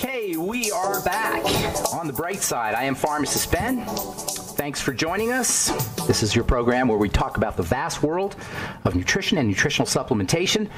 Okay, we are back on the bright side. I am Pharmacist Ben. Thanks for joining us. This is your program where we talk about the vast world of nutrition and nutritional supplementation.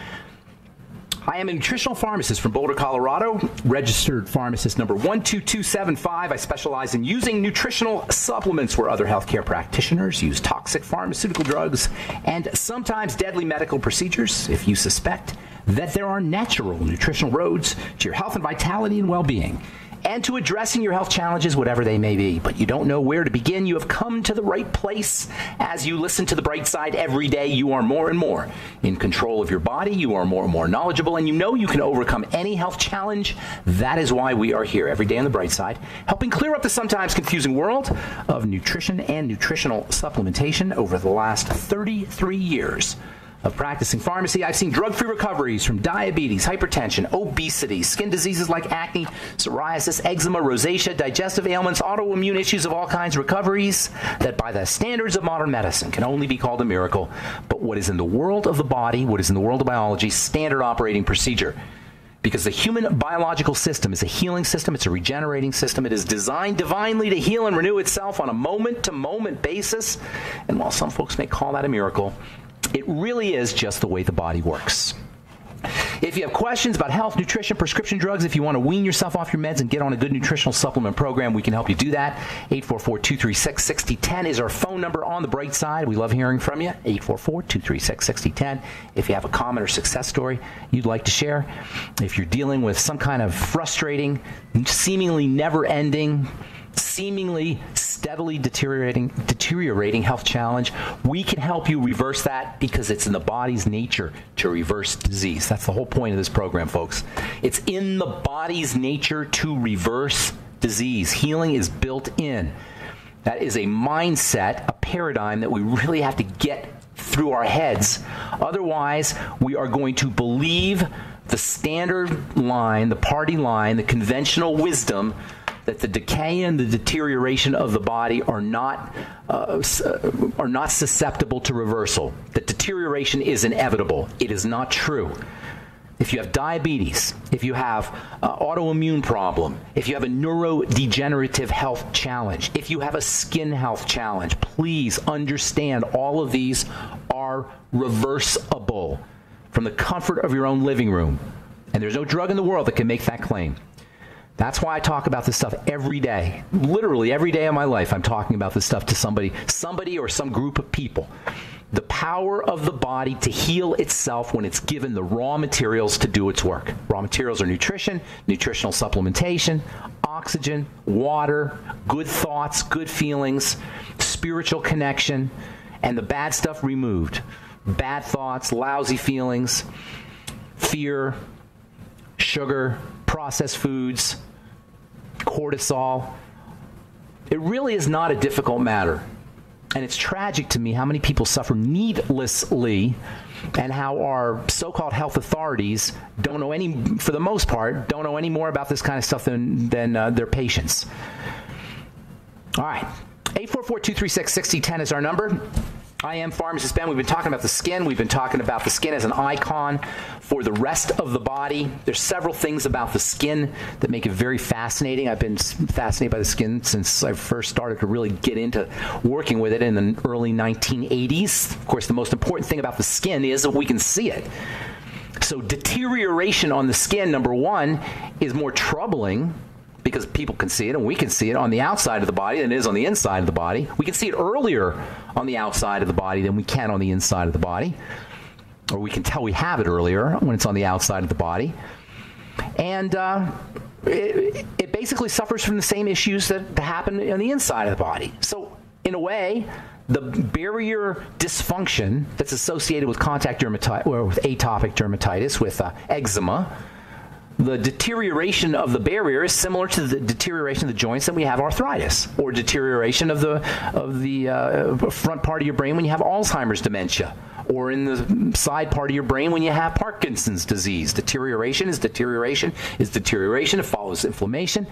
I am a nutritional pharmacist from Boulder, Colorado, registered pharmacist number 12275. I specialize in using nutritional supplements where other healthcare practitioners use toxic pharmaceutical drugs and sometimes deadly medical procedures. If you suspect that there are natural nutritional roads to your health and vitality and well-being, and to addressing your health challenges, whatever they may be, but you don't know where to begin, you have come to the right place. As you listen to the bright side every day, you are more and more in control of your body, you are more and more knowledgeable, and you know you can overcome any health challenge. That is why we are here every day on the bright side, helping clear up the sometimes confusing world of nutrition and nutritional supplementation. Over the last 33 years of practicing pharmacy, I've seen drug-free recoveries from diabetes, hypertension, obesity, skin diseases like acne, psoriasis, eczema, rosacea, digestive ailments, autoimmune issues of all kinds, recoveries that by the standards of modern medicine can only be called a miracle. But what is in the world of the body, what is in the world of biology, standard operating procedure. Because the human biological system is a healing system, it's a regenerating system, it is designed divinely to heal and renew itself on a moment-to-moment basis. And while some folks may call that a miracle, it really is just the way the body works. If you have questions about health, nutrition, prescription drugs, if you want to wean yourself off your meds and get on a good nutritional supplement program, we can help you do that. 844-236-6010 is our phone number on the bright side. We love hearing from you. 844-236-6010. If you have a comment or success story you'd like to share, if you're dealing with some kind of frustrating, seemingly never-ending, seemingly steadily deteriorating health challenge, we can help you reverse that because it's in the body's nature to reverse disease. That's the whole point of this program, folks. It's in the body's nature to reverse disease. Healing is built in. That is a mindset, a paradigm that we really have to get through our heads. Otherwise, we are going to believe the standard line, the party line, the conventional wisdom that the decay and the deterioration of the body are not susceptible to reversal. That deterioration is inevitable. It is not true. If you have diabetes, if you have autoimmune problem, if you have a neurodegenerative health challenge, if you have a skin health challenge, please understand all of these are reversible from the comfort of your own living room. And there's no drug in the world that can make that claim. That's why I talk about this stuff every day. Literally every day of my life, I'm talking about this stuff to somebody or some group of people. The power of the body to heal itself when it's given the raw materials to do its work. Raw materials are nutrition, nutritional supplementation, oxygen, water, good thoughts, good feelings, spiritual connection, and the bad stuff removed. Bad thoughts, lousy feelings, fear, sugar, processed foods, cortisol. It really is not a difficult matter. And it's tragic to me how many people suffer needlessly and how our so-called health authorities don't know any, for the most part, don't know any more about this kind of stuff than their patients. All right. 844-236-6010 is our number. I am Pharmacist Ben. We've been talking about the skin. We've been talking about the skin as an icon for the rest of the body. There's several things about the skin that make it very fascinating. I've been fascinated by the skin since I first started to really get into working with it in the early 1980s. Of course, the most important thing about the skin is that we can see it. So deterioration on the skin, number one, is more troubling because people can see it, and we can see it on the outside of the body than it is on the inside of the body. We can see it earlier on the outside of the body than we can on the inside of the body. Or we can tell we have it earlier when it's on the outside of the body. And it basically suffers from the same issues that happen on the inside of the body. So, in a way, the barrier dysfunction that's associated with contact dermatitis, or with atopic dermatitis, with eczema, the deterioration of the barrier is similar to the deterioration of the joints that we have arthritis, or deterioration of the front part of your brain when you have Alzheimer's dementia, or in the side part of your brain when you have Parkinson's disease. Deterioration is deterioration is deterioration. It follows inflammation,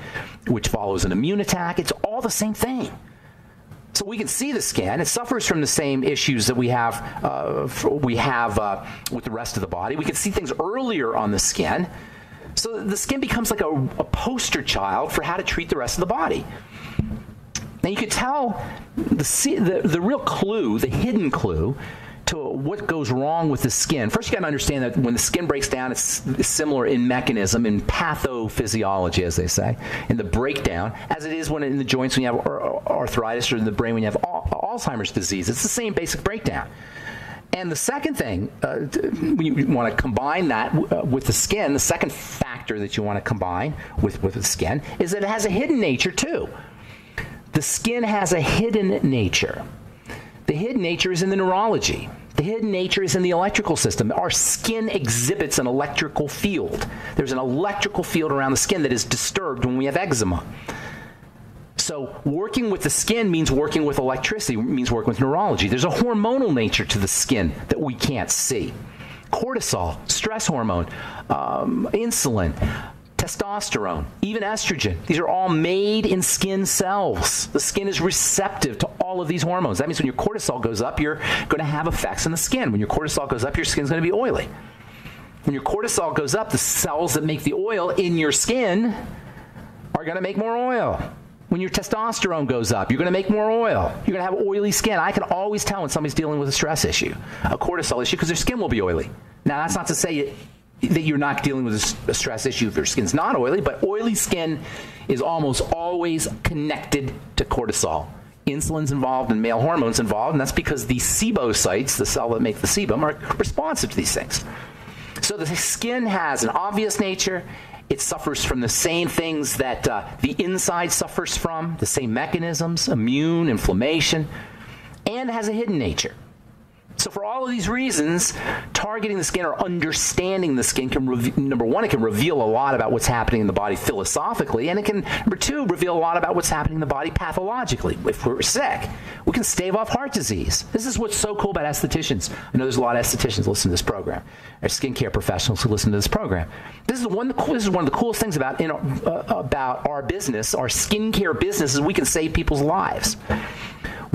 which follows an immune attack. It's all the same thing. So we can see the skin. It suffers from the same issues that we have with the rest of the body. We can see things earlier on the skin. So the skin becomes like a poster child for how to treat the rest of the body. Now you could tell the real clue, the hidden clue, to what goes wrong with the skin. First, you got to understand that when the skin breaks down, it's similar in mechanism, in pathophysiology, as they say, in the breakdown, as it is when in the joints when you have arthritis, or in the brain when you have Alzheimer's disease. It's the same basic breakdown. And the second thing, when you want to combine that with the skin, the second factor that you want to combine with the skin is that it has a hidden nature too. The skin has a hidden nature. The hidden nature is in the neurology. The hidden nature is in the electrical system. Our skin exhibits an electrical field. There's an electrical field around the skin that is disturbed when we have eczema. So working with the skin means working with electricity, means working with neurology. There's a hormonal nature to the skin that we can't see. Cortisol, stress hormone, insulin, testosterone, even estrogen. These are all made in skin cells. The skin is receptive to all of these hormones. That means when your cortisol goes up, you're going to have effects on the skin. When your cortisol goes up, your skin's going to be oily. When your cortisol goes up, the cells that make the oil in your skin are going to make more oil. When your testosterone goes up, you're going to make more oil. You're going to have oily skin. I can always tell when somebody's dealing with a stress issue, a cortisol issue, because their skin will be oily. Now, that's not to say that you're not dealing with a stress issue if your skin's not oily, but oily skin is almost always connected to cortisol. Insulin's involved and male hormones involved, and that's because the sebocytes, the cell that make the sebum, are responsive to these things. So the skin has an obvious nature. It suffers from the same things that the inside suffers from, the same mechanisms, immune, inflammation, and has a hidden nature. So for all of these reasons, targeting the skin or understanding the skin can, number one, it can reveal a lot about what's happening in the body philosophically, and it can, number two, reveal a lot about what's happening in the body pathologically. If we're sick, we can stave off heart disease. This is what's so cool about estheticians. I know there's a lot of estheticians listening to this program, or skincare professionals who listen to this program. This is one of the coolest things about our business, our skincare business, is we can save people's lives.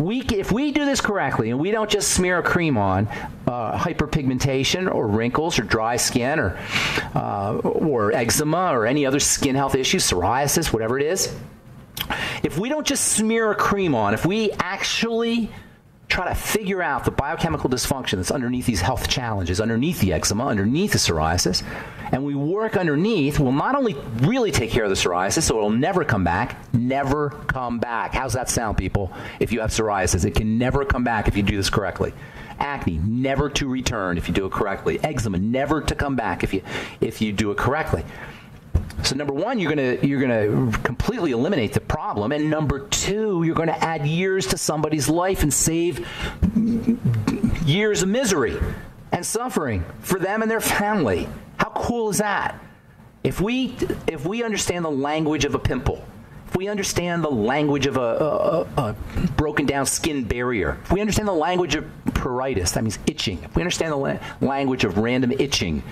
If we do this correctly, and we don't just smear a cream on hyperpigmentation or wrinkles or dry skin or eczema or any other skin health issues, psoriasis, whatever it is, if we don't just smear a cream on, if we actually try to figure out the biochemical dysfunction that's underneath these health challenges, underneath the eczema, underneath the psoriasis, and we work underneath, we'll not only really take care of the psoriasis, so it'll never come back. Never come back. How's that sound, people? If you have psoriasis, it can never come back if you do this correctly. Acne, never to return if you do it correctly. Eczema, never to come back if you do it correctly. So number one, you're gonna completely eliminate the problem, and number two, you're going to add years to somebody's life and save years of misery and suffering for them and their family. How cool is that? If we understand the language of a pimple, if we understand the language of a broken down skin barrier, if we understand the language of pruritus, that means itching, if we understand the language of random itching,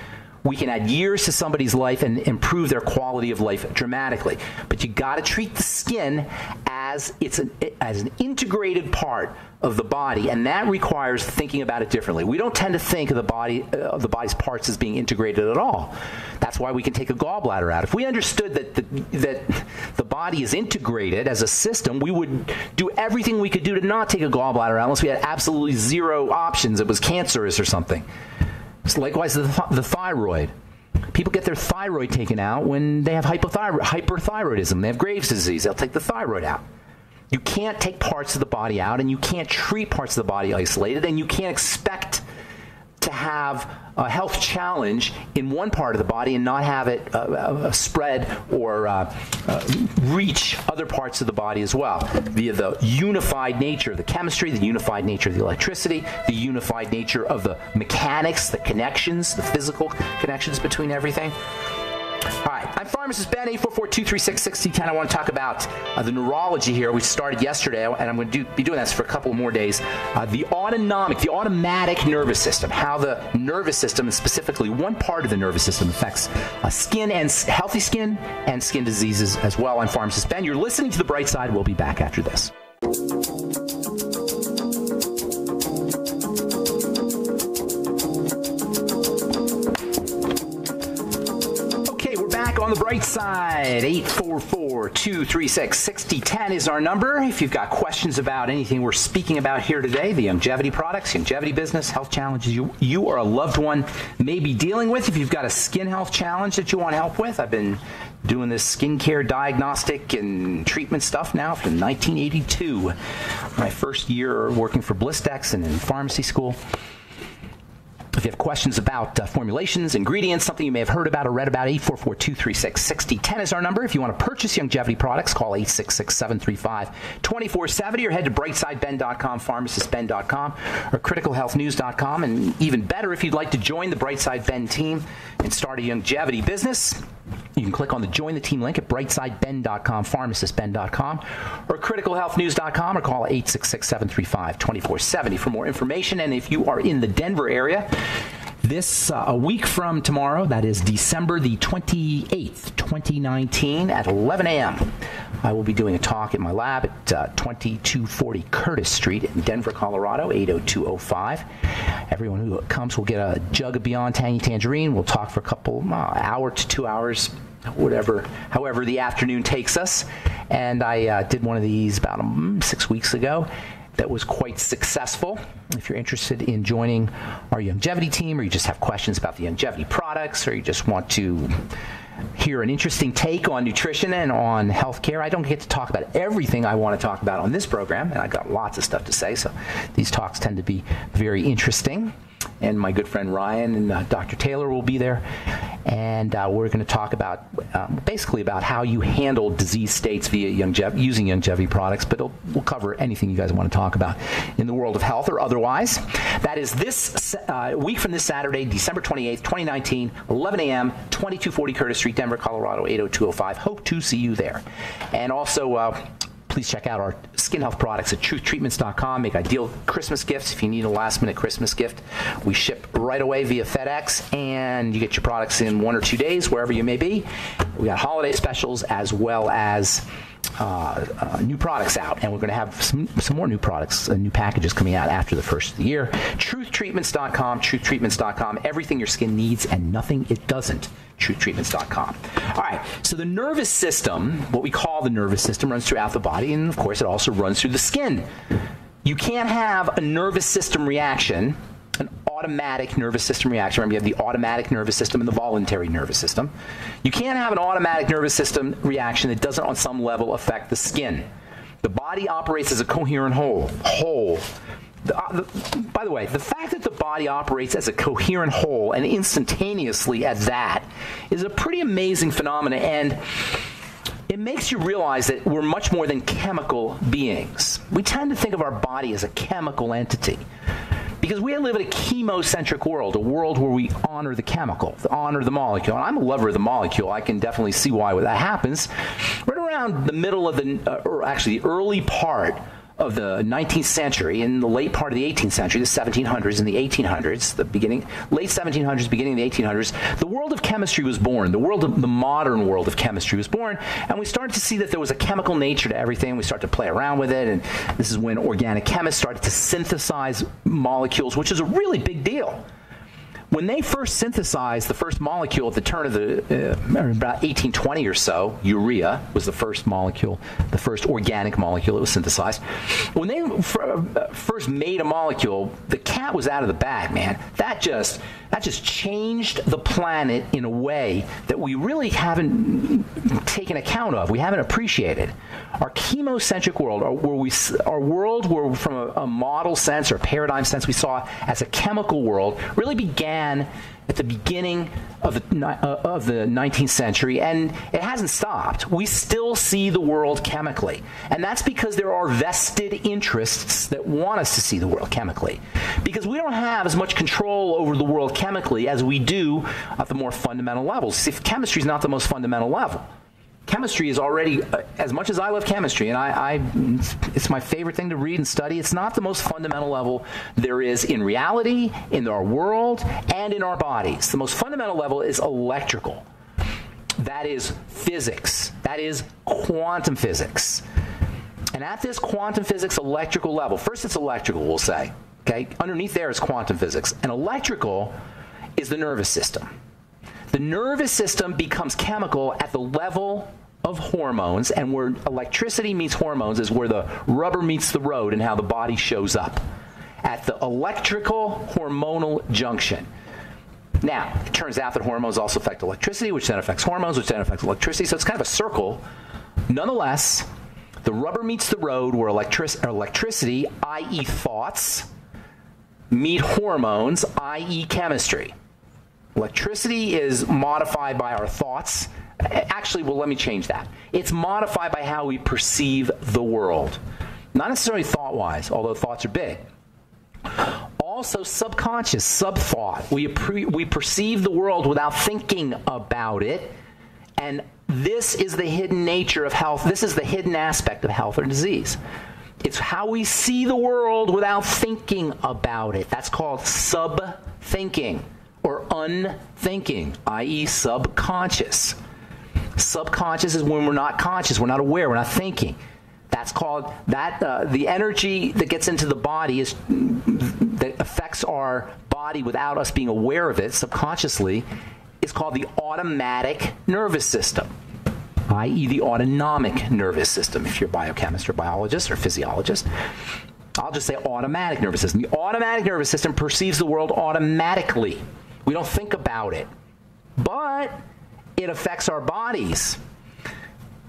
we can add years to somebody's life and improve their quality of life dramatically. But you got to treat the skin as an integrated part of the body, and that requires thinking about it differently. We don't tend to think of the body's parts as being integrated at all. That's why we can take a gallbladder out. If we understood that the body is integrated as a system, we would do everything we could do to not take a gallbladder out unless we had absolutely zero options. It was cancerous or something. So likewise, the thyroid. People get their thyroid taken out when they have hyperthyroidism. They have Graves' disease. They'll take the thyroid out. You can't take parts of the body out, and you can't treat parts of the body isolated, and you can't expect to have a health challenge in one part of the body and not have it spread or reach other parts of the body as well via the unified nature of the chemistry, the unified nature of the electricity, the unified nature of the mechanics, the connections, the physical connections between everything. All right, I'm Pharmacist Ben, 844-236-6010. I want to talk about the neurology here. We started yesterday, and I'm going to be doing this for a couple more days. The automatic nervous system, how the nervous system, and specifically one part of the nervous system, affects skin and healthy skin and skin diseases as well. I'm Pharmacist Ben. You're listening to The Bright Side. We'll be back after this. Brightside, 844-236-6010 is our number. If you've got questions about anything we're speaking about here today, the longevity products, longevity business, health challenges you or a loved one may be dealing with. If you've got a skin health challenge that you want help with, I've been doing this skincare diagnostic and treatment stuff now from 1982. My first year working for Blistex and in pharmacy school. If you have questions about formulations, ingredients, something you may have heard about or read about, 844-236-6010 is our number. If you want to purchase longevity products, call 866-735-2470 or head to brightsideben.com, pharmacistben.com, or criticalhealthnews.com. And even better, if you'd like to join the Brightside Ben team and start a longevity business, you can click on the Join the Team link at brightsideben.com, pharmacistben.com, or criticalhealthnews.com, or call 866-735-2470 for more information. And if you are in the Denver area, this a week from tomorrow, that is December the 28th, 2019, at 11 a.m., I will be doing a talk in my lab at 2240 Curtis Street in Denver, Colorado, 80205. Everyone who comes will get a jug of Beyond Tangy Tangerine. We'll talk for a couple hour to 2 hours, however the afternoon takes us. And I did one of these about 6 weeks ago. That was quite successful. If you're interested in joining our longevity team, or you just have questions about the longevity products, or you just want to hear an interesting take on nutrition and on healthcare, I don't get to talk about everything I want to talk about on this program, and I've got lots of stuff to say, so these talks tend to be very interesting. And my good friend Ryan and Dr. Taylor will be there. And we're going to talk about basically about how you handle disease states via using longevity products, but we'll cover anything you guys want to talk about in the world of health or otherwise. That is this week from this Saturday, December 28th, 2019, 11 a.m., 2240 Curtis Street, Denver, Colorado, 80205. Hope to see you there. And also, please check out our skin health products at truthtreatments.com. Make ideal Christmas gifts. If you need a last-minute Christmas gift, we ship right away via FedEx, and you get your products in 1 or 2 days, wherever you may be. We got holiday specials as well as new products out, and we're going to have some more new products, new packages coming out after the first of the year. Truthtreatments.com, truthtreatments.com. Everything your skin needs and nothing it doesn't. Truthtreatments.com. All right, so the nervous system, what we call the nervous system, runs throughout the body, and of course it also runs through the skin. You can't have a nervous system reaction, an automatic nervous system reaction. Remember, you have the automatic nervous system and the voluntary nervous system. You can't have an automatic nervous system reaction that doesn't on some level affect the skin. The body operates as a coherent whole. By the way, the fact that the body operates as a coherent whole and instantaneously at that is a pretty amazing phenomenon, and it makes you realize that we're much more than chemical beings. We tend to think of our body as a chemical entity because we live in a chemocentric world, a world where we honor the chemical, honor the molecule. And I'm a lover of the molecule. I can definitely see why that happens. Right around the middle of or actually the early part of the 19th century, in the late part of the 18th century, the 1700s and the 1800s, late 1700s, beginning of the 1800s, the world of chemistry was born. The modern world of chemistry was born, and we started to see that there was a chemical nature to everything. We started to play around with it, and this is when organic chemists started to synthesize molecules, which is a really big deal. When they first synthesized the first molecule at the turn of about 1820 or so, urea was the first molecule, the first organic molecule that was synthesized. When they first made a molecule, the cat was out of the bag, man. That just changed the planet in a way that we really haven't taken account of. We haven't appreciated. Our chemocentric world, our world where from a model sense or paradigm sense we saw as a chemical world, really began at the beginning of the 19th century, and it hasn't stopped. We still see the world chemically, and that's because there are vested interests that want us to see the world chemically, because we don't have as much control over the world chemically as we do at the more fundamental levels. See, chemistry is not the most fundamental level. Chemistry is already, as much as I love chemistry, and it's my favorite thing to read and study, it's not the most fundamental level there is in reality, in our world, and in our bodies. The most fundamental level is electrical. That is physics. That is quantum physics. And at this quantum physics electrical level, first it's electrical, we'll say. Okay? Underneath there is quantum physics. And electrical is the nervous system. The nervous system becomes chemical at the level of hormones, and where electricity meets hormones is where the rubber meets the road and how the body shows up, at the electrical hormonal junction. Now, it turns out that hormones also affect electricity, which then affects hormones, which then affects electricity, so it's kind of a circle. Nonetheless, the rubber meets the road where electricity, i.e. thoughts, meet hormones, i.e. chemistry. Electricity is modified by our thoughts. Actually, well, let me change that. It's modified by how we perceive the world. Not necessarily thought-wise, although thoughts are big. Also subconscious, sub-thought. We perceive the world without thinking about it, and this is the hidden nature of health. This is the hidden aspect of health or disease. It's how we see the world without thinking about it. That's called sub-thinking or unthinking, i.e. subconscious. Subconscious is when we're not conscious, we're not aware, we're not thinking. That's called, the energy that gets into the body that affects our body without us being aware of it subconsciously is called the automatic nervous system, i.e. the autonomic nervous system. If you're a biochemist or biologist or physiologist, I'll just say automatic nervous system. The automatic nervous system perceives the world automatically. We don't think about it, but it affects our bodies.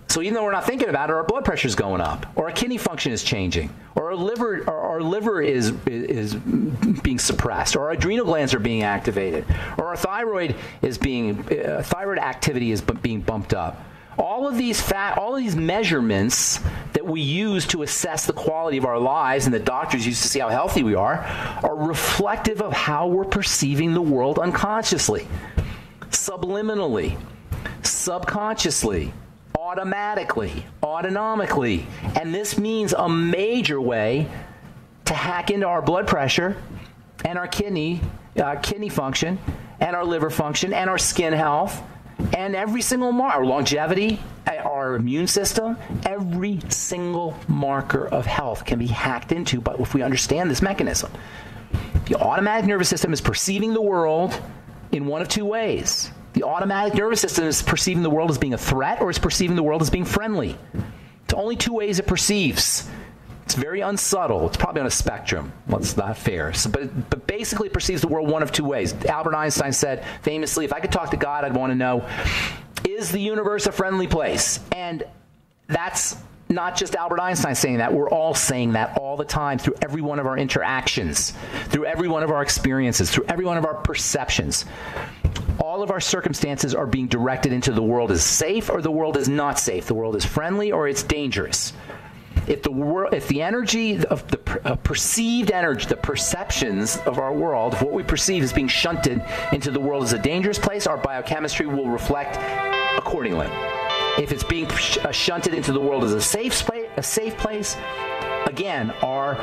So even though we're not thinking about it, our blood pressure is going up, or our kidney function is changing, or our liver is being suppressed, or our adrenal glands are being activated, or our thyroid activity is being bumped up. All of these measurements that we use to assess the quality of our lives, and the doctors use to see how healthy we are reflective of how we're perceiving the world unconsciously, subliminally, subconsciously, automatically, autonomically. And this means a major way to hack into our blood pressure and our kidney function and our liver function and our skin health and every single our longevity, our immune system. Every single marker of health can be hacked into, but if we understand this mechanism. The automatic nervous system is perceiving the world in one of two ways. The automatic nervous system is perceiving the world as being a threat, or it's perceiving the world as being friendly. It's only two ways it perceives. It's very unsubtle. It's probably on a spectrum. Well, it's not fair. But basically it perceives the world one of two ways. Albert Einstein said famously, if I could talk to God, I'd want to know, is the universe a friendly place? And that's not just Albert Einstein saying that. We're all saying that all the time through every one of our interactions, through every one of our experiences, through every one of our perceptions. All of our circumstances are being directed into the world is safe or the world is not safe. The world is friendly or it's dangerous. If the energy of the perceived energy, the perceptions of our world, if what we perceive is being shunted into the world as a dangerous place, our biochemistry will reflect accordingly. If it's being shunted into the world as a safe place, again, our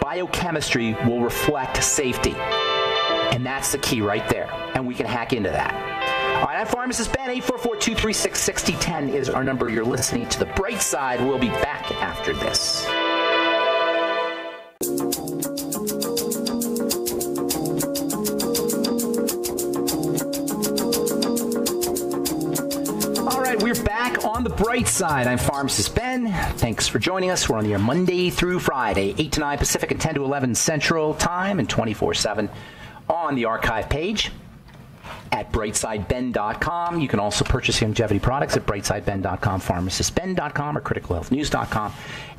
biochemistry will reflect safety. And that's the key right there. And we can hack into that. All right, I'm Pharmacist Ben. 844-236-6010 is our number. You're listening to The Bright Side. We'll be back after this. All right, we're back on The Bright Side. I'm Pharmacist Ben. Thanks for joining us. We're on the air Monday through Friday, 8 to 9 Pacific and 10 to 11 Central Time, and 24/7 on the archive page at brightsideben.com. You can also purchase longevity products at brightsideben.com, pharmacistben.com, or criticalhealthnews.com.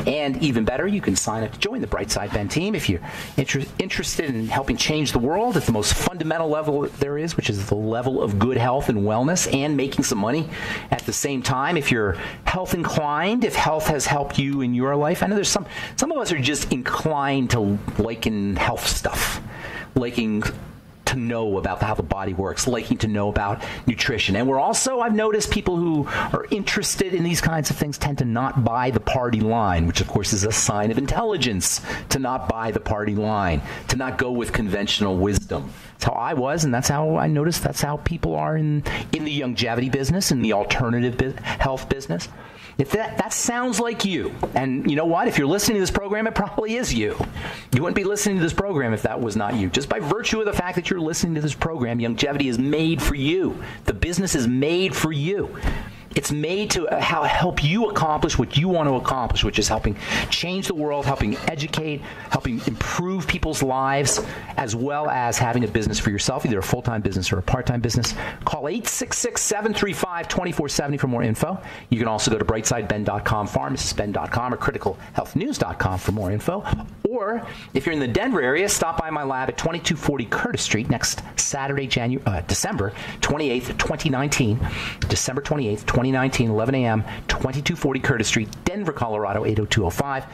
And even better, you can sign up to join the Brightside Ben team if you're interested in helping change the world at the most fundamental level there is, which is the level of good health and wellness, and making some money at the same time. If you're health inclined, if health has helped you in your life, I know there's some of us are just inclined to liking health stuff, liking to know about how the body works, liking to know about nutrition. And we're also, I've noticed, people who are interested in these kinds of things tend to not buy the party line, which of course is a sign of intelligence, to not buy the party line, to not go with conventional wisdom. That's how I was, and that's how I noticed that's how people are in the longevity business, in the alternative health business. If that sounds like you, and you know what? If you're listening to this program, it probably is you. You wouldn't be listening to this program if that was not you. Just by virtue of the fact that you're listening to this program, Longevity is made for you. The business is made for you. It's made to help you accomplish what you want to accomplish, which is helping change the world, helping educate, helping improve people's lives, as well as having a business for yourself, either a full-time business or a part-time business. Call 866-735-2470 for more info. You can also go to brightsideben.com, pharmacistben.com, or criticalhealthnews.com for more info. Or if you're in the Denver area, stop by my lab at 2240 Curtis Street next Saturday, December 28th, 2019. December 28th, 2019, 11 a.m., 2240 Curtis Street, Denver, Colorado, 80205.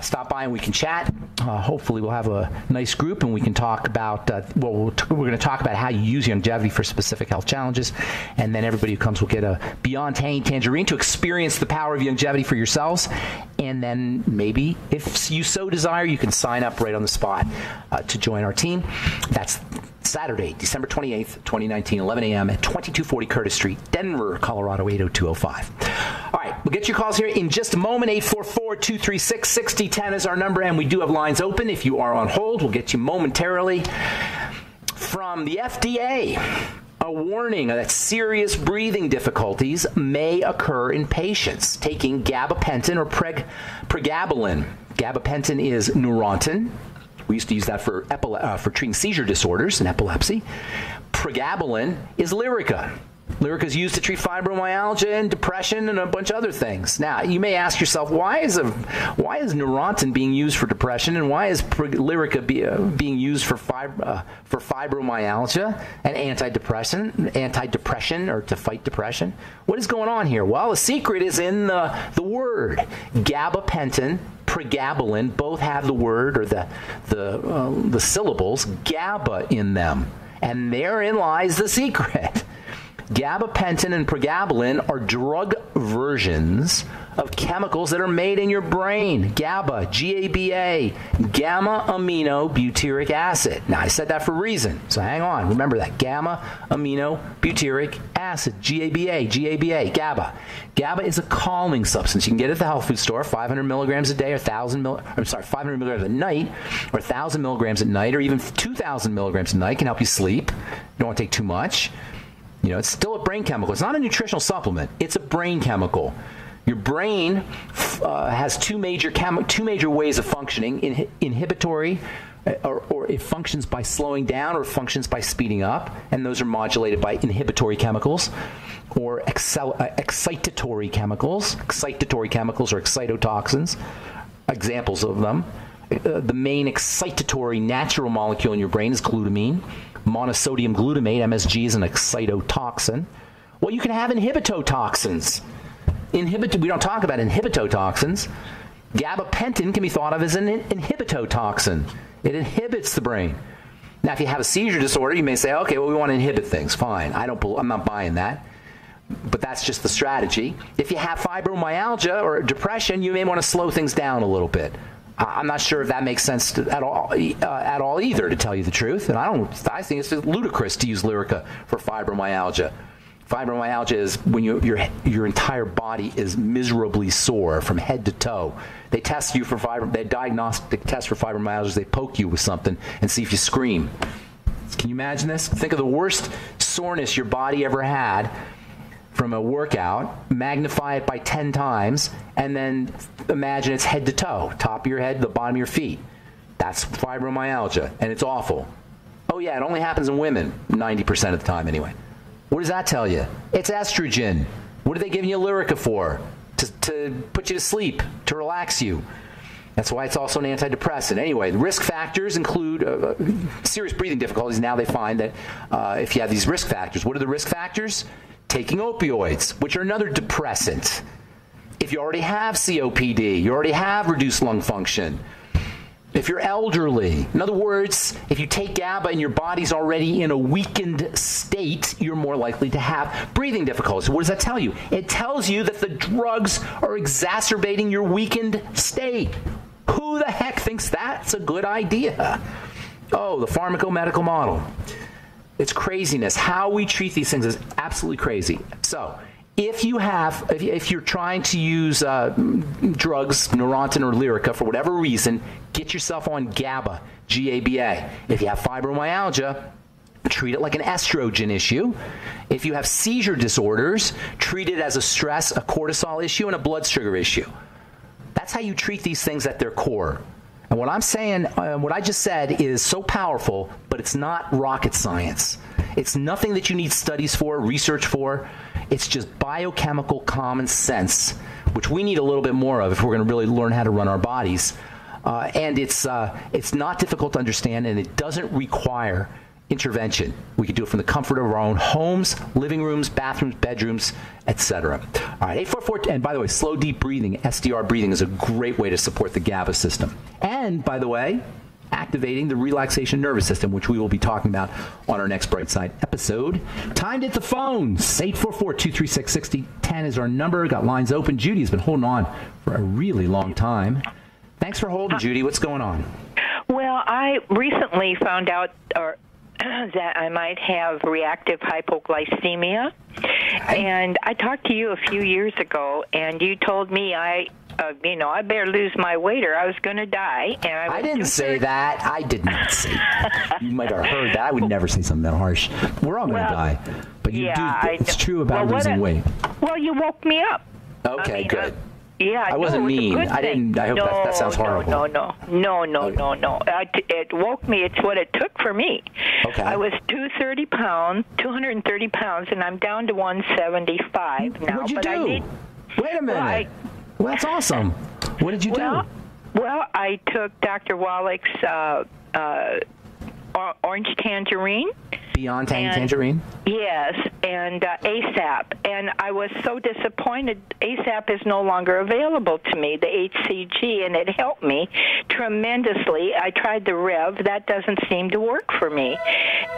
Stop by and we can chat. Hopefully we'll have a nice group and we can talk about, we're going to talk about how you use longevity for specific health challenges. And then everybody who comes will get a Beyond Tangerine to experience the power of longevity for yourselves. And then maybe, if you so desire, you can sign up right on the spot to join our team. That's Saturday, December 28th, 2019, 11 a.m. at 2240 Curtis Street, Denver, Colorado, 80205. All right, we'll get your calls here in just a moment. 844-236-6010 is our number, and we do have lines open. If you are on hold, we'll get you momentarily. From the FDA, a warning that serious breathing difficulties may occur in patients taking gabapentin or pregabalin. Gabapentin is Neurontin. We used to use that for treating seizure disorders and epilepsy. Pregabalin is Lyrica. Lyrica is used to treat fibromyalgia and depression and a bunch of other things. Now, you may ask yourself, why is Neurontin being used for depression, and why is Lyrica being used for fibromyalgia and antidepressant or to fight depression? What is going on here? Well, the secret is in the word. Gabapentin, pregabalin, both have the word or the syllables GABA in them, and therein lies the secret. Gabapentin and pregabalin are drug versions of chemicals that are made in your brain. GABA, G-A-B-A, gamma-aminobutyric acid. Now, I said that for a reason, so hang on. Remember that. Gamma-aminobutyric acid, G-A-B-A, G-A-B-A, GABA. GABA is a calming substance. You can get it at the health food store, 500 milligrams a day or 500 milligrams a night, or 1,000 milligrams at night, or even 2,000 milligrams a night can help you sleep. You don't want to take too much. You know, it's still a brain chemical. It's not a nutritional supplement. It's a brain chemical. Your brain has two major ways of functioning: inhibitory, or it functions by slowing down, or functions by speeding up, and those are modulated by inhibitory chemicals, or excitatory chemicals. Excitatory chemicals are excitotoxins. Examples of them: the main excitatory natural molecule in your brain is glutamine. Monosodium glutamate, MSG, is an excitotoxin. Well, you can have inhibitotoxins. We don't talk about inhibitotoxins. Gabapentin can be thought of as an inhibitotoxin. It inhibits the brain. Now, if you have a seizure disorder, you may say, okay, well, we want to inhibit things. Fine. I'm not buying that. But that's just the strategy. If you have fibromyalgia or depression, you may want to slow things down a little bit. I'm not sure if that makes sense at all either, to tell you the truth. And I think it's ludicrous to use Lyrica for fibromyalgia. Fibromyalgia is when your entire body is miserably sore from head to toe. They test you for they diagnostic test for fibromyalgia. They poke you with something and see if you scream. Can you imagine this? Think of the worst soreness your body ever had from a workout, magnify it by 10 times, and then imagine it's head to toe, top of your head, the bottom of your feet. That's fibromyalgia, and it's awful. Oh yeah, it only happens in women 90% of the time anyway. What does that tell you? It's estrogen. What are they giving you Lyrica for? To put you to sleep, to relax you. That's why it's also an antidepressant. Anyway, the risk factors include serious breathing difficulties. Now they find that if you have these risk factors, what are the risk factors? Taking opioids, which are another depressant. If you already have COPD, you already have reduced lung function. If you're elderly, in other words, if you take GABA and your body's already in a weakened state, you're more likely to have breathing difficulties. What does that tell you? It tells you that the drugs are exacerbating your weakened state. Who the heck thinks that's a good idea? Oh, the pharmacomedical model. It's craziness. How we treat these things is absolutely crazy. So, if you're trying to use drugs, Neurontin or Lyrica, for whatever reason, get yourself on GABA, G-A-B-A. If you have fibromyalgia, treat it like an estrogen issue. If you have seizure disorders, treat it as a stress, a cortisol issue, and a blood sugar issue. That's how you treat these things at their core. And what I'm saying, what I just said is so powerful, but it's not rocket science. It's nothing that you need studies for, research for. It's just biochemical common sense, which we need a little bit more of if we're going to really learn how to run our bodies. And it's not difficult to understand, and it doesn't require intervention. We can do it from the comfort of our own homes, living rooms, bathrooms, bedrooms, etc. All right, 844, and by the way, slow, deep breathing, SDR breathing is a great way to support the GABA system. And by the way, activating the relaxation nervous system, which we will be talking about on our next Bright Side episode. Time to hit the phones. 844-236-6010 is our number. Got lines open. Judy has been holding on for a really long time. Thanks for holding, Judy. What's going on? Well, I recently found out that I might have reactive hypoglycemia. And I talked to you a few years ago, and you told me I better lose my weight or I was going to die. And I didn't say that. I did not say that. You might have heard that. I would never say something that harsh. We're all going to die. But you do. It's true about losing weight. Well, you woke me up. Okay, good. Yeah, I wasn't mean. I didn't. I hope that sounds horrible. No. It woke me. It's what it took for me. Okay. I was 230 pounds, and I'm down to 175 now. What'd you do? Wait a minute. Well, that's awesome. What did you do? Well, I took Dr. Wallach's orange tangerine. Beyond Tangerine? Yes, and ASAP. And I was so disappointed. ASAP is no longer available to me, the HCG, and it helped me tremendously. I tried the Rev. That doesn't seem to work for me.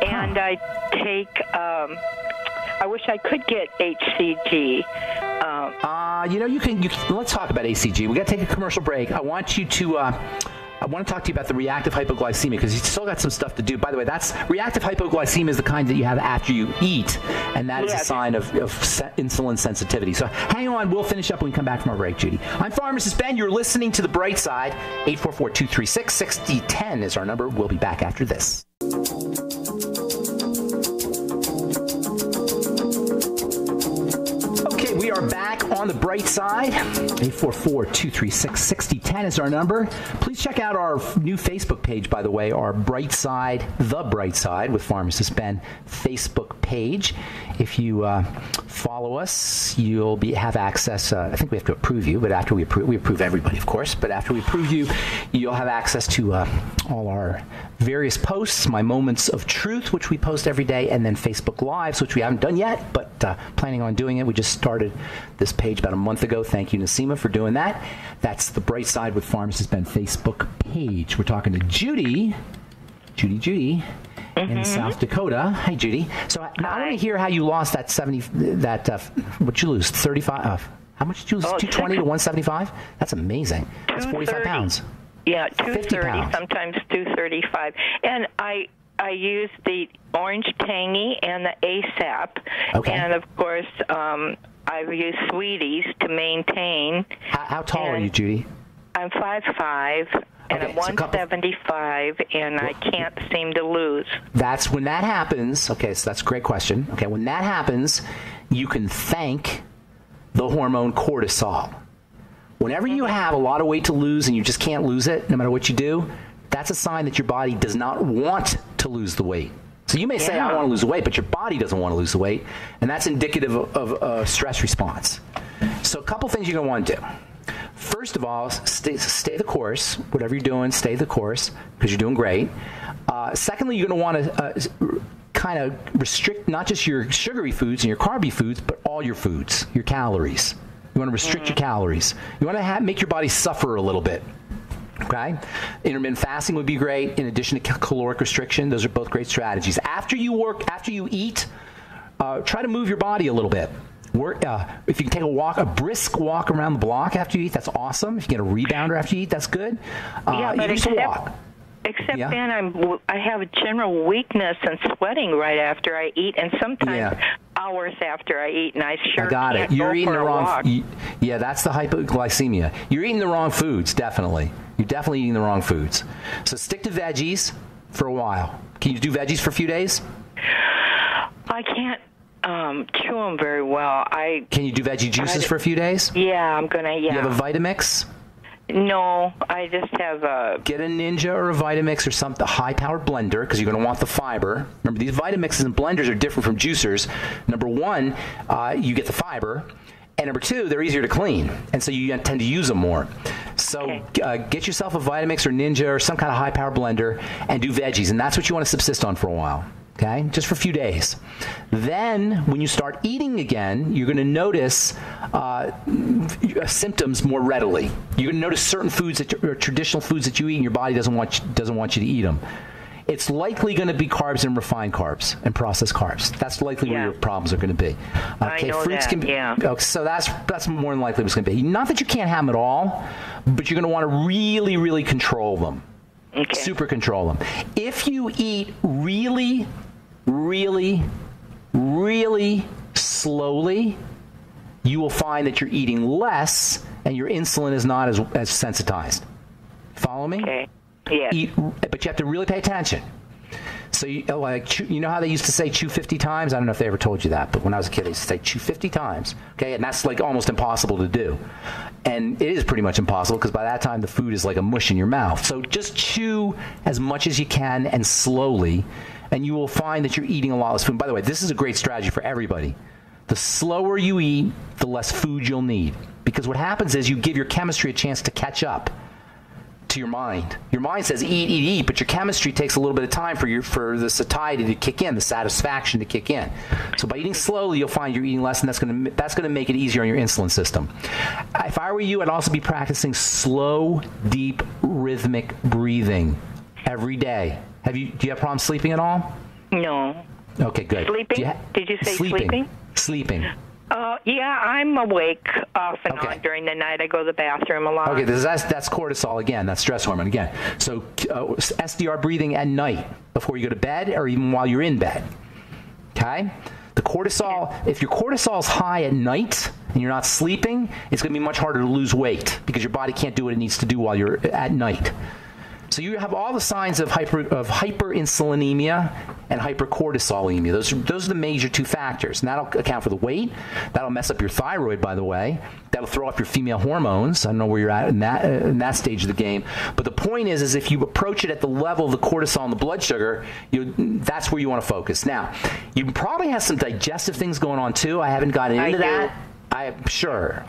And I take, I wish I could get HCG. You can, let's talk about ACG. We got to take a commercial break. I want to talk to you about the reactive hypoglycemia because you still got some stuff to do. By the way, that's reactive hypoglycemia is the kind that you have after you eat, and that is a sign of insulin sensitivity. So hang on. We'll finish up when we come back from our break, Judy. I'm Pharmacist Ben. You're listening to The Bright Side. 844-236-6010 is our number. We'll be back after this. We are back on The Bright Side. 844-236-6010 is our number. Please check out our new Facebook page, by the way, our Bright Side, The Bright Side with Pharmacist Ben Facebook page. If you follow us, you'll have access. I think we have to approve you, but after we approve everybody, of course. But after we approve you, you'll have access to all our various posts, my Moments of Truth, which we post every day, and then Facebook Lives, which we haven't done yet, but planning on doing it. We just started this page about a month ago. Thank you, Nasima, for doing that. That's The Bright Side with Pharmacist Ben Facebook page. We're talking to Judy in South Dakota. Hi, Judy. So now I want to hear how you lost that what'd you lose? 35? How much did you lose? 220 to 175? That's amazing. That's 45 pounds. Yeah, 230, sometimes 235. And I use the Orange Tangy and the ASAP. Okay. And, of course, I've used Sweeties to maintain. How tall are you, Judy? I'm 5'5", and I'm 175, and I can't seem to lose. That's when that happens. Okay, so that's a great question. Okay, when that happens, you can thank the hormone cortisol. Whenever you have a lot of weight to lose and you just can't lose it, no matter what you do, that's a sign that your body does not want to lose the weight. So you may say, I want to lose the weight, but your body doesn't want to lose the weight, and that's indicative of a stress response. So a couple things you're going to want to do. First of all, stay the course. Whatever you're doing, stay the course because you're doing great. Secondly, you're going to want to kind of restrict not just your sugary foods and your carby foods, but all your foods, your calories. You want to restrict your calories. You want to make your body suffer a little bit. Okay? Intermittent fasting would be great in addition to caloric restriction. Those are both great strategies. After you eat, try to move your body a little bit. If you can take a brisk walk around the block after you eat, that's awesome. If you get a rebounder after you eat, that's good. Except then I have a general weakness and sweating right after I eat, and sometimes hours after I eat, and I got it. You're eating the wrong. That's the hypoglycemia. You're eating the wrong foods. Definitely, you're definitely eating the wrong foods. So stick to veggies for a while. Can you do veggies for a few days? I can't chew them very well. Can you do veggie juices for a few days? Yeah, I'm gonna. Yeah. You have a Vitamix? No, I just have a... Get a Ninja or a Vitamix or something, a high-powered blender, because you're going to want the fiber. Remember, these Vitamixes and blenders are different from juicers. Number one, you get the fiber. And number two, they're easier to clean. And so you tend to use them more. So get yourself a Vitamix or Ninja or some kind of high-powered blender and do veggies. And that's what you want to subsist on for a while. Okay, just for a few days. Then, when you start eating again, you're going to notice symptoms more readily. You're going to notice certain foods or traditional foods that you eat, and your body doesn't want you to eat them. It's likely going to be carbs and refined carbs and processed carbs. That's likely where your problems are going to be. Okay, I know fruits that. Can be, yeah. Okay, so that's more than likely what's going to be. Not that you can't have them at all, but you're going to want to really, really control them. Okay. Super control them. If you eat really, really, really slowly, you will find that you're eating less and your insulin is not as sensitized. Follow me? Okay. Yeah. But you have to really pay attention. So you know how they used to say chew 50 times? I don't know if they ever told you that, but when I was a kid, they used to say chew 50 times. Okay, and that's like almost impossible to do. And it is pretty much impossible because by that time the food is like a mush in your mouth. So just chew as much as you can and slowly, and you will find that you're eating a lot less food. By the way, this is a great strategy for everybody. The slower you eat, the less food you'll need. Because what happens is you give your chemistry a chance to catch up to your mind. Your mind says eat, eat, eat, but your chemistry takes a little bit of time for the satiety to kick in, the satisfaction to kick in. So by eating slowly, you'll find you're eating less, and that's going to make it easier on your insulin system. If I were you, I'd also be practicing slow, deep, rhythmic breathing every day. Do you have problems sleeping at all? No. Okay, good. Sleeping? Did you say sleeping? Sleeping. Yeah, I'm awake off and on during the night. I go to the bathroom a lot. Okay, that's cortisol again. That's stress hormone again. So SDR breathing at night before you go to bed or even while you're in bed. Okay? The cortisol, if your cortisol is high at night and you're not sleeping, it's going to be much harder to lose weight because your body can't do what it needs to do while you're at night. So you have all the signs of hyperinsulinemia and hypercortisolemia. Those are the major two factors. And that'll account for the weight. That'll mess up your thyroid, by the way. That'll throw off your female hormones. I don't know where you're at in that stage of the game. But the point is if you approach it at the level of the cortisol and the blood sugar, that's where you want to focus. Now, you probably have some digestive things going on too. I haven't gotten into that. I'm sure.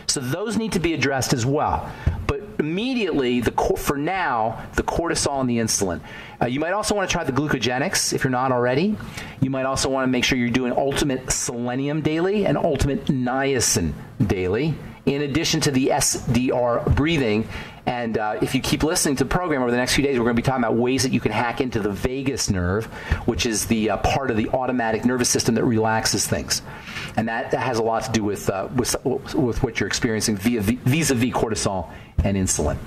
So those need to be addressed as well. But immediately, for now, the cortisol and the insulin. You might also want to try the glucogenics if you're not already. You might also want to make sure you're doing ultimate selenium daily and ultimate niacin daily, in addition to the SDR breathing. And if you keep listening to the program over the next few days, we're going to be talking about ways that you can hack into the vagus nerve, which is the part of the automatic nervous system that relaxes things. And that has a lot to do with what you're experiencing vis-a-vis cortisol and insulin.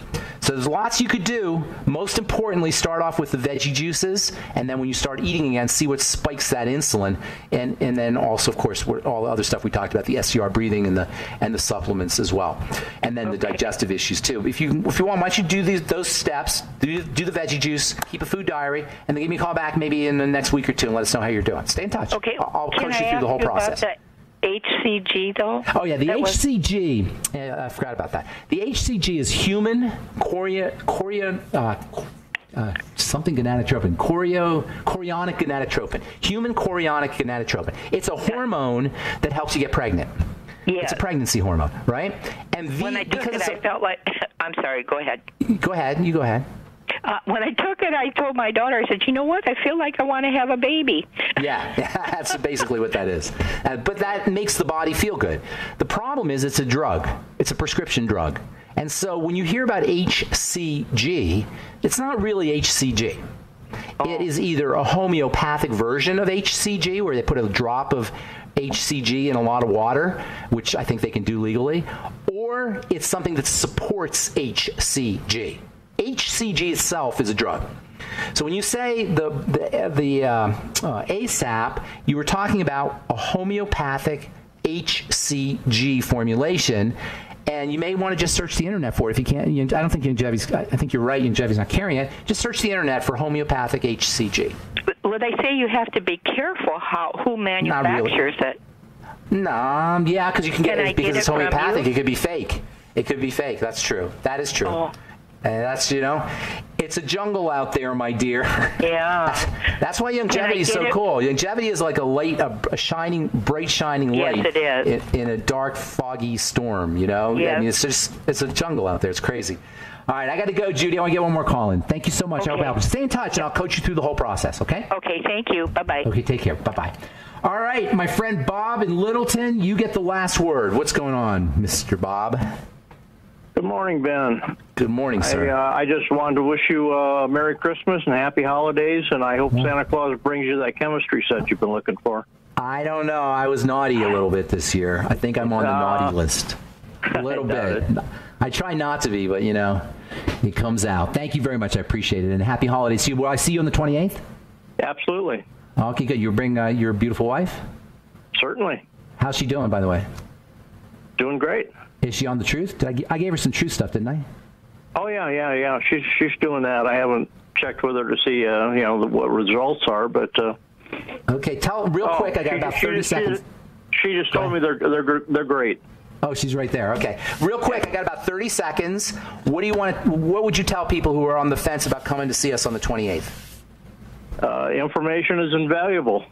So there's lots you could do. Most importantly, start off with the veggie juices, and then when you start eating again, see what spikes that insulin, and then also, of course, all the other stuff we talked about, the SCR breathing and the supplements as well, and then the digestive issues too. If you want, why don't you do those steps? Do the veggie juice, keep a food diary, and then give me a call back maybe in the next week or two and let us know how you're doing. Stay in touch. Okay. I'll coach you through the whole process. HCG though? Oh yeah, the HCG. I forgot about that. The HCG is human something gonadotropin. Chorionic gonadotropin. Human chorionic gonadotropin. It's a hormone that helps you get pregnant. Yeah. It's a pregnancy hormone, right? And when I took it, I felt like... I'm sorry, go ahead. Go ahead. You go ahead. When I took it, I told my daughter, I said, you know what? I feel like I want to have a baby. Yeah, that's basically what that is. But that makes the body feel good. The problem is it's a drug. It's a prescription drug. And so when you hear about HCG, it's not really HCG. It is either a homeopathic version of HCG where they put a drop of HCG in a lot of water, which I think they can do legally, or it's something that supports HCG. HCG itself is a drug. So when you say the ASAP, you were talking about a homeopathic HCG formulation, and you may want to just search the internet for it if you can't. I don't think I think you're right. Youngevity's not carrying it. Just search the internet for homeopathic HCG. Well, they say you have to be careful who manufactures it. No, yeah, because you can get it because it's homeopathic. It could be fake. It could be fake. That's true. That is true. Oh. And that's, it's a jungle out there, my dear. Yeah. That's why longevity is so cool. Longevity is like a shining, bright shining light. Yes, it is. In a dark, foggy storm, Yes. I mean, it's a jungle out there. It's crazy. All right, I got to go, Judy. I want to get one more call in. Thank you so much. Okay. Stay in touch, and I'll coach you through the whole process, okay? Okay, thank you. Bye-bye. Okay, take care. Bye-bye. All right, my friend Bob in Littleton, you get the last word. What's going on, Mr. Bob? Good morning, Ben. Good morning, sir. I just wanted to wish you a Merry Christmas and Happy Holidays, and I hope Santa Claus brings you that chemistry set you've been looking for. I don't know. I was naughty a little bit this year. I think I'm on the naughty list. A little bit. I try not to be, but, it comes out. Thank you very much. I appreciate it. And happy holidays to you. Will I see you on the 28th? Absolutely. Okay, good. You bring your beautiful wife? Certainly. How's she doing, by the way? Doing great. Is she on the truth? I gave her some truth stuff, didn't I? Oh, yeah. She's doing that. I haven't checked with her to see, what results are, but... Okay, tell real quick. I got about 30 seconds. She just told me they're great. Oh, she's right there. Okay. Real quick, I got about 30 seconds. What would you tell people who are on the fence about coming to see us on the 28th? Information is invaluable.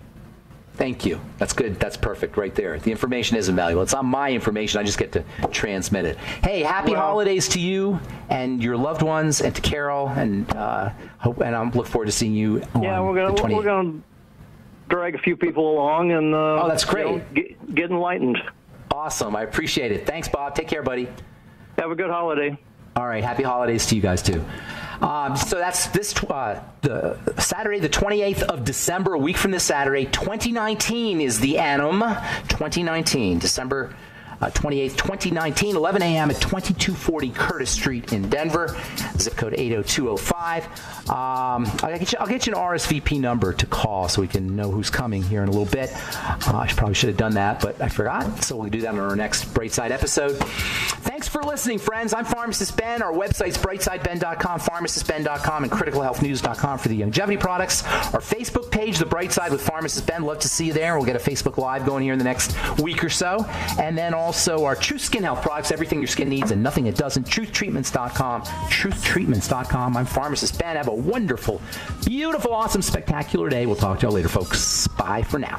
Thank you. That's good. That's perfect right there. The information is invaluable. It's not my information. I just get to transmit it. Hey, happy holidays to you and your loved ones, and to Carol, and I look forward to seeing you on we're gonna drag a few people along and that's great. Get enlightened. Awesome. I appreciate it. Thanks, Bob. Take care, buddy. Have a good holiday. All right. Happy holidays to you guys too. So that's the Saturday, the 28th of December, a week from this Saturday. 2019 is the annum. 2019, December 28th, 2019, 11 a.m. at 2240 Curtis Street in Denver, zip code 80205. I'll get you an RSVP number to call so we can know who's coming here in a little bit. I probably should have done that, but I forgot, so we'll do that on our next Brightside episode. Thanks for listening, friends. I'm Pharmacist Ben. Our website's brightsideben.com, pharmacistben.com, and criticalhealthnews.com for the longevity products. Our Facebook page, The Bright Side with Pharmacist Ben. Love to see you there. We'll get a Facebook Live going here in the next week or so. And then also our Truth Skin Health products, everything your skin needs and nothing it doesn't. Truthtreatments.com, truthtreatments.com. I'm Pharmacist Ben. Have a wonderful, beautiful, awesome, spectacular day. We'll talk to you all later, folks. Bye for now.